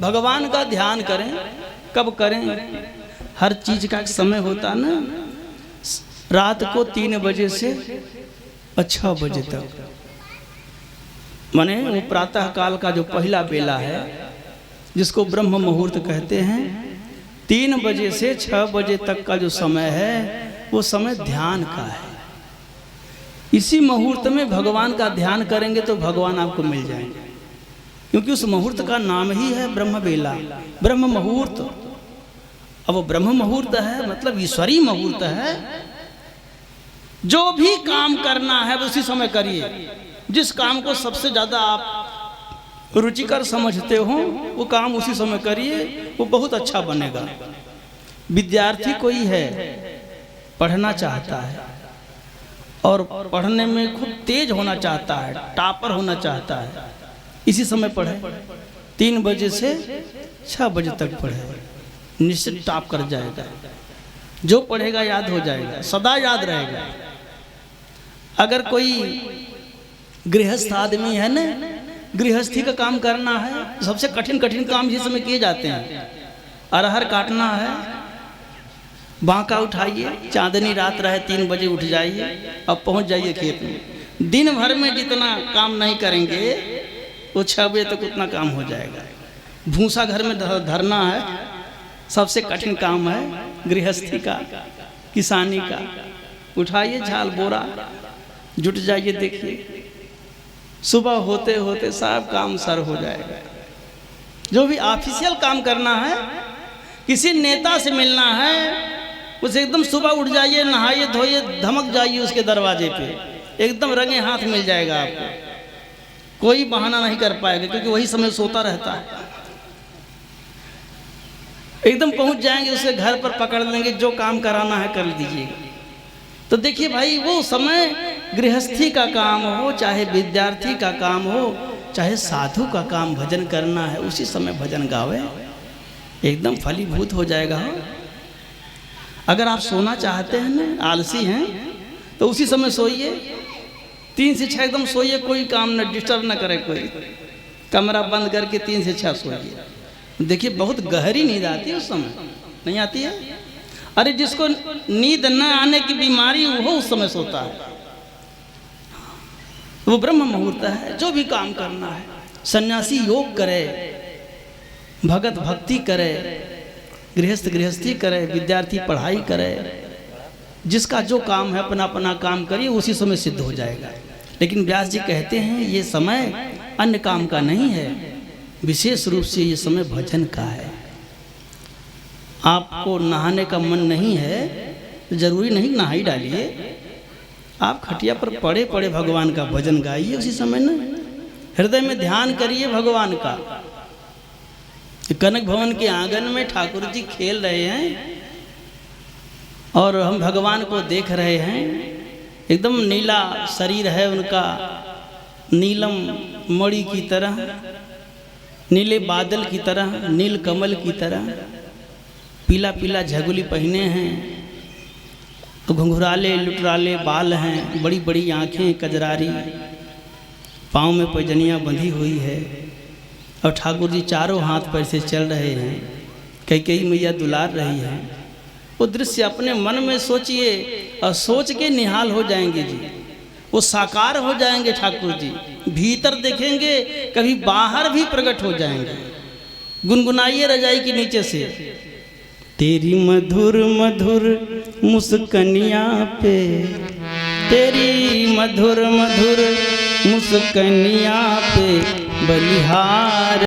भगवान का ध्यान करें। कब करें? हर चीज का एक समय होता ना। रात को 3 बजे से 6 बजे तक, माने वो प्रातः काल का जो पहला बेला है जिसको ब्रह्म मुहूर्त कहते हैं, 3 बजे से 6 बजे तक का जो समय है वो समय ध्यान का है। इसी मुहूर्त में भगवान का ध्यान करेंगे तो भगवान आपको मिल जाएंगे, क्योंकि उस मुहूर्त का नाम ही है ब्रह्म बेला, ब्रह्म मुहूर्त। अब वो ब्रह्म मुहूर्त है मतलब ईश्वरीय मुहूर्त है। जो भी काम करना है उसी समय करिए। जिस काम को सबसे ज़्यादा आप रुचिकर समझते हो वो काम उसी समय करिए, वो बहुत अच्छा बनेगा। विद्यार्थी कोई है, पढ़ना चाहता है और पढ़ने में खूब तेज होना चाहता है, टॉपर होना चाहता है, इसी समय पढ़े। 3 बजे से 6 बजे तक पढ़े, निश्चित टॉप कर जाएगा। जो पढ़ेगा याद हो जाएगा, सदा याद रहेगा। अगर कोई गृहस्थ आदमी है ना, गृहस्थी का काम करना है, सबसे कठिन कठिन काम इसी समय किए जाते हैं। अरहर काटना है, बांका उठाइए, चांदनी रात रहे 3 बजे उठ जाइए, अब पहुंच जाइए खेत में। दिन भर में जितना काम नहीं करेंगे वो 6 बजे तक उतना काम हो जाएगा। भूसा घर में धरना है, सबसे कठिन काम है गृहस्थी का, किसानी का। उठाइए झाल बोरा, जुट जाइए, देखिए सुबह होते होते सब काम सर हो जाएगा। जो भी ऑफिशियल काम करना है, किसी नेता से मिलना है, उसे एकदम सुबह उठ जाइए, नहाइए धोइए, धमक जाइए उसके दरवाजे पे, एकदम रंगे हाथ मिल जाएगा आपको। कोई बहाना नहीं कर पाएगा, क्योंकि वही समय सोता रहता है। एकदम पहुंच जाएंगे, उसके घर पर पकड़ लेंगे, जो काम कराना है कर दीजिएगा। तो देखिए भाई, वो समय गृहस्थी का काम हो, चाहे विद्यार्थी का काम हो, चाहे साधु का काम भजन करना है, उसी समय भजन गावे, एकदम फलीभूत हो जाएगा। अगर आप सोना चाहते हैं ना, आलसी हैं, तो उसी समय सोइए, 3 से 6 एकदम सोइए, कोई काम न डिस्टर्ब न करे कोई, कमरा बंद करके 3 से 6 सोइए। देखिए बहुत गहरी नींद आती है उस समय, नहीं आती है? अरे जिसको नींद न आने की बीमारी वो उस समय सोता है, वो ब्रह्म मुहूर्त है। जो भी काम करना है, सन्यासी योग करे, भगत भक्ति करे, गृहस्थ गृहस्थी करे, विद्यार्थी पढ़ाई करे, जिसका जो काम है अपना अपना काम करिए, उसी समय सिद्ध हो जाएगा। लेकिन व्यास जी कहते हैं ये समय अन्य काम का नहीं है, विशेष रूप से ये समय भजन का है। आपको नहाने का मन नहीं है, जरूरी नहीं नहाई डालिए, आप खटिया पर पड़े पड़े भगवान का भजन गाइए उसी समय ना। हृदय में ध्यान करिए भगवान का। कनक भवन के आंगन में ठाकुर जी खेल रहे हैं और हम भगवान को देख रहे हैं। एकदम नीला शरीर है उनका, नीलम मणि की तरह, नीले बादल की तरह, नील कमल की तरह, पीला पीला झगुली पहने हैं, घुंघराले लुटराले बाल हैं, बड़ी बड़ी आँखें कजरारी, पाँव में पैजनियाँ बंधी हुई है, और ठाकुर जी चारों हाथ पर से चल रहे हैं। कई मैया दुलार रही हैं। वो दृश्य अपने मन में सोचिए और सोच के निहाल हो जाएंगे जी, वो साकार हो जाएंगे ठाकुर जी। भीतर देखेंगे, कभी बाहर भी प्रकट हो जाएंगे। गुनगुनाइए रजाई के नीचे से, तेरी मधुर मधुर मुस्कनिया पे, तेरी मधुर मधुर मुस्कनिया पे बलिहार